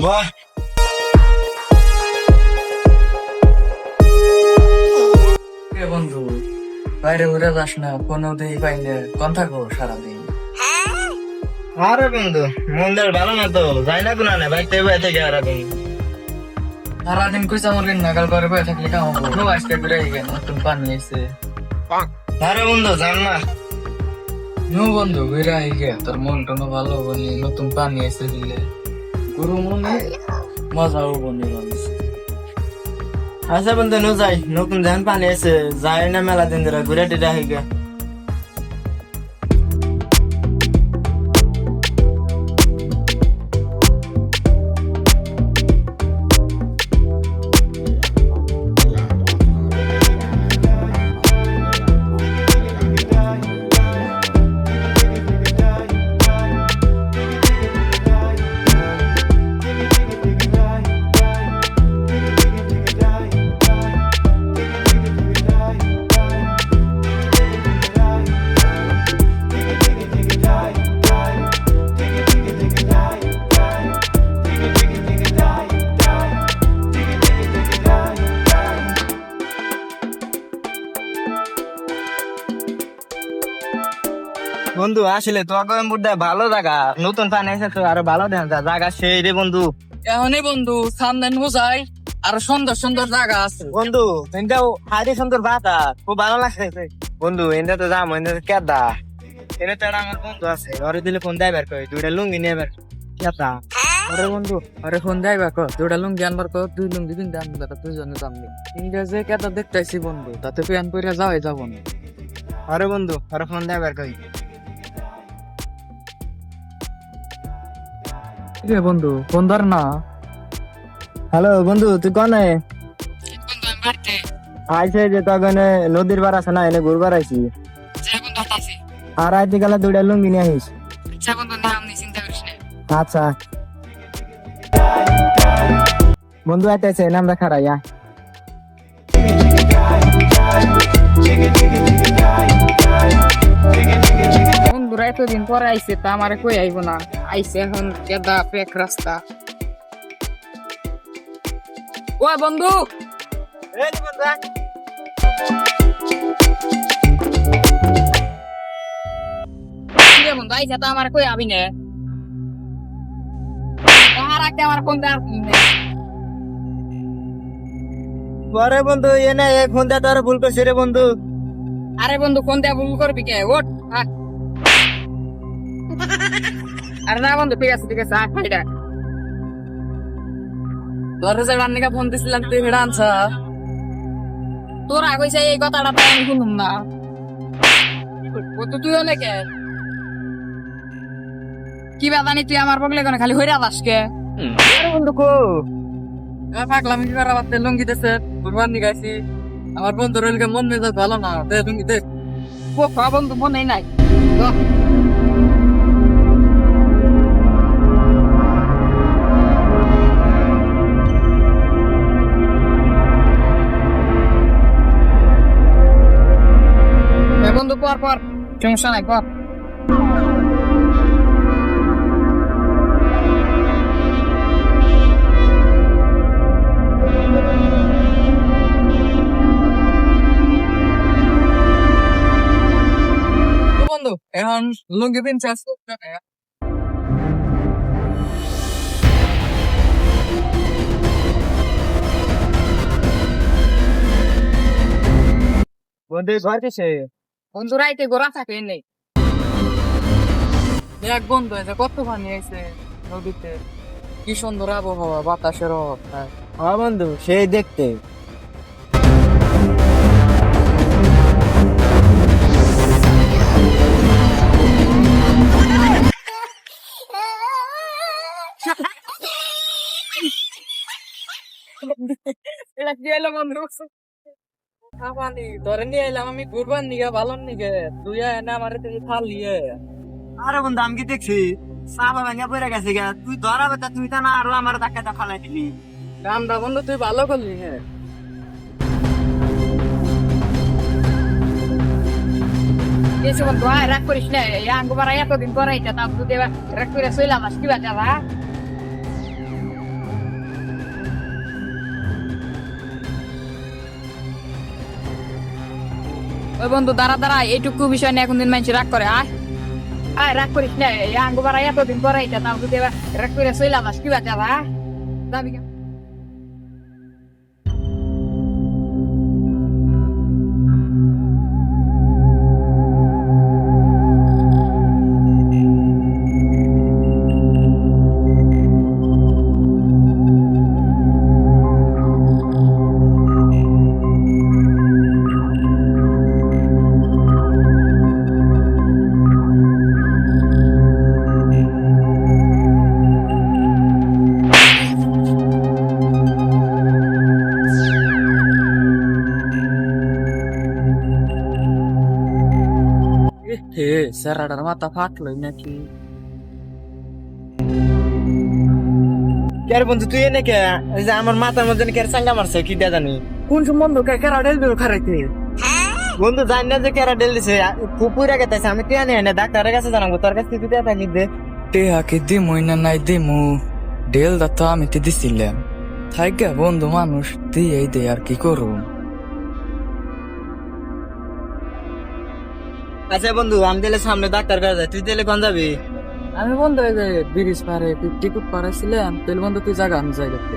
বাহ। বন্ধু, বাইরে ঘুরে যাস না, কোনো দিই পাই না, কোন থাকো সারাদিন? আরে বন্ধু, মন্দির ভালো না তো, যাই না কোনা না বাইতে বয়ে থেকে সারাদিন। সারাদিন কইসা মরিন নাগাল করে বয়ে থাকলে কাম হবো। আজকে ঘুরে গেল, নতুন পানি এসে। আরে বন্ধু জান না। বন্ধু ঘুরে আইগে, তোর মন টন ভালো বলি, নতুন পানি এসে দিলে গুরু মনে মজা হবো নি বন্ধু। আচ্ছা বন্ধু নো যাই, নতুন ধান পানি এসে যাই না মেলা দিন ধরে ঘুরে টিটা হইগে। বন্ধু আসলে তো বুদ্ধা ভালো জায়গা, নতুন পানি এসে তো আরো ভালো দেখা যায় জায়গা সেই রে বন্ধু। এখনই বন্ধু সামনে নুজাই, আর সুন্দর সুন্দর জায়গা আছে বন্ধু এটাও হাইরে সুন্দর বাতা, খুব ভালো লাগছে বন্ধু। এনটা তো যাম, এনটা তো কেদা, এটা তো আমার বন্ধু আছে, ওরে দিলে ফোন দেয় বের করে দুইটা লুঙ্গি নিয়ে বের কেদা। আরে বন্ধু, আরে ফোন দেয় বাক দুটা লুঙ্গি আনবার কর, দুই লুঙ্গি কিনতে আনবো, তারা দুইজনে দামনি ইংরেজি কেটা দেখতেছি বন্ধু, তাতে প্যান পরে যাওয়াই যাবো না। আরে বন্ধু ওরে ফোন দেয় বের করি। বন্ধু ফোন ধর না। হ্যালো বন্ধু, তুই কনে আইছে? যে তখন নদীর বার আছে না, এনে ঘুরবার আইছি। আর আইতে গেলে দুইটা লুঙ্গি নিয়ে আসিস। আচ্ছা বন্ধু আইতেছে, নামটা খারাইয়া। বন্ধুরা এতদিন পরে আইছে, তা আমারে কই আইব না, আইছে এখন কেদা পেক রাস্তা। ও বন্ধু, কিরে বন্ধু আইছে, তা আমার কই আবি না? তাহার আগে আমার ফোন দেওয়ার কি নেই? পরে বন্ধু এনে ফোন দেয় তোর ভুল করছি রে বন্ধু। আরে বন্ধু ফোন দেওয়া ভুল করবি কে? ওঠ হাট। আরে না বন্ধু, ঠিক আছে ঠিক আছে, হাট হাইডা। তোর যে রান্নিকা ফোন দিছিলাম, তুই হেডা আনছা? তোর আগে এই কথাটা তো আমি শুনুম না। ও তো তুই হলে কে? কি বাদানি তুই আমার বগলে কোন খালি হইরা দাসকে? আরে বন্ধু কো পাগলামি কি করা বাদ দে, লুঙ্গি দেছে কুরবান নিগাইছি। আমার বন্ধু রইলকে মন মেজাজ ভালো না, দে লুঙ্গি দে। ও খা বন্ধু মনে নাই। বন্ধু পর পর, সমস্যা নাই পর। বন্ধু এখন লুঙ্গি দিন চাষ বন্ধু ঘর কিসে? বন্ধু রাইতে গোড়া থাকে নেই। এক বন্ধু আছে, কত পানি আইছে নদীতে, কি সুন্দর আবহাওয়া, বাতাসের অবস্থা। হ্যাঁ বন্ধু সেই দেখতে। এটা কি এলো বন্ধু? খাবানি ধরে নিয়ে এলাম আমি ঘুরবার নিগে, ভালোর নিগে, তুই এনে আমার ফাল নিয়ে। আরে বন্ধু আমি কি দেখছি সাবা ভাঙা পড়ে গেছে গা, তুই ধরা বেটা, তুই তা না আরো আমার ধাক্কা ফালাই দিলি। কামটা বন্ধু তুই ভালো করলি। হ্যাঁ Ese bang doa rak korish na yang gubara ya to din korai ta tam tu deba rak kore soila mas ki bata ba ওই বন্ধু দাঁড়া দাঁড়া, এইটুকু বিষয় নিয়ে এখন দিন মানুষ রাগ করে। আয় আয়, রাগ করিস না, এই আঙ্গু বাড়া এতদিন পরে এটা তাও যদি এবার রাগ করে চইলাম কি বাচ্চা যাবি কেন? হে স্যারাটার মাথা ফাটলই নাকি? কে রে বন্ধু তুই এনে কে? এই যে আমার মাথার মধ্যে কে চাঙ্গা মারছে কি দিয়া জানি? কোন সম্বন্ধ কেরা ডেল দিল খারাইতে? বন্ধু জানি না যে কেরা ডেল দিছে, পুপুরা গেতেছে, আমি তুই আনি এনে ডাক্তারের কাছে জানাবো, তোর কাছে তুই দেয়া থাকি দে। টেহাকে দিমুই না নাই দিমু, ডেল দা তো আমি তো দিছিলাম। থাইগা বন্ধু মানুষ দিয়েই দে, আর কি করুম। আচ্ছা বন্ধু, আমি দিলে সামনে ডাক্তার কাছে যাই, তুই দিলে কোন যাবি? আমি বন্ধু এই যে ব্রিজ পারে টিকুট পারাইছিলাম, তেল বন্ধু তুই জায়গা আমি যাই দেখতে।